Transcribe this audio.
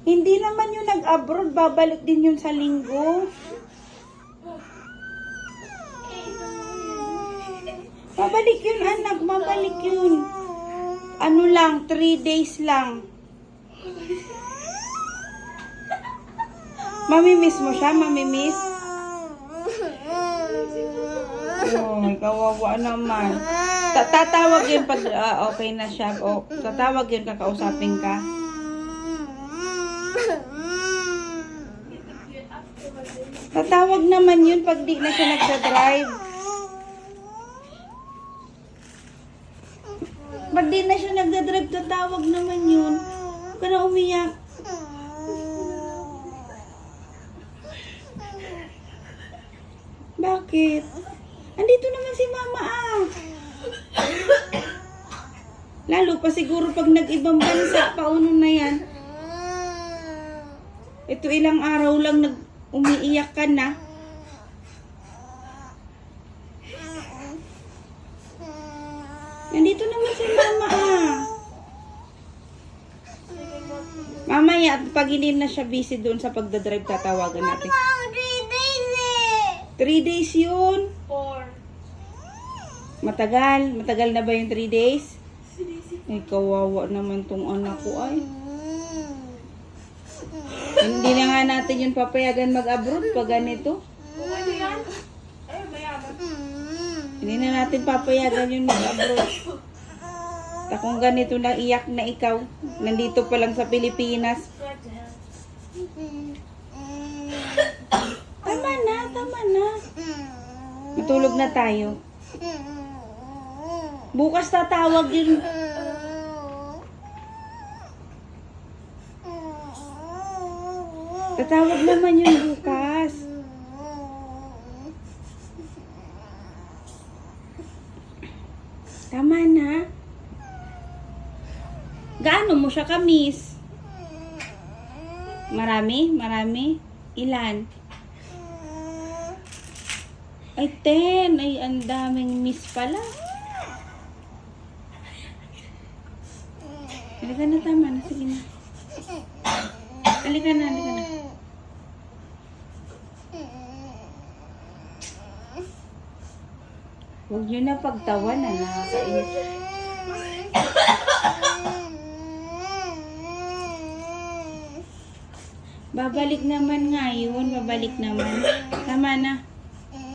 Hindi naman yung nag-abroad, babalik din yun sa linggo. Babalik yun, anak, babalik yun. Ano lang, 3 days lang. Mamimiss mo siya, mamimiss? Oh, kawawa naman. Tatawag yun pag okay na siya. O, tatawag yun, kakausapin ka. Tatawag naman yun pag di na siya nagsa-drive. Pag di na siya nagda-drive, tatawag naman yun. Huwag ka na umiyak. Bakit? Andito naman si mama Lalo pa siguro pag nag-ibang bansa, pauno na yan. Ito ilang araw lang umiiyak ka na. Nandito naman si mama Mamaya, pag hindi na siya busy doon sa pagdadrive, tatawagan natin. 3 days yun. 4. Matagal na ba yung 3 days? Ay, kawawa naman tong anak ko ay. Hindi na nga natin yung papayagan mag-abroad pag ganito. Ano yan? Ay, mayaman. Hindi na natin papayagan yung mag-abroad. Kung ganito na iyak na ikaw, nandito pa lang sa Pilipinas. Tama na. Matulog na tayo. Bukas tatawag yun. Tatawag naman yun bukas. Tama na. Gaano mo siya ka-miss? Marami? Ilan? Ay, 10. Ay, ang daming miss pala. Halika na, tama na. Sige na. Halika na. Huwag nyo na pagtawan na nakakainis. Babalik naman nga yun. Tama na.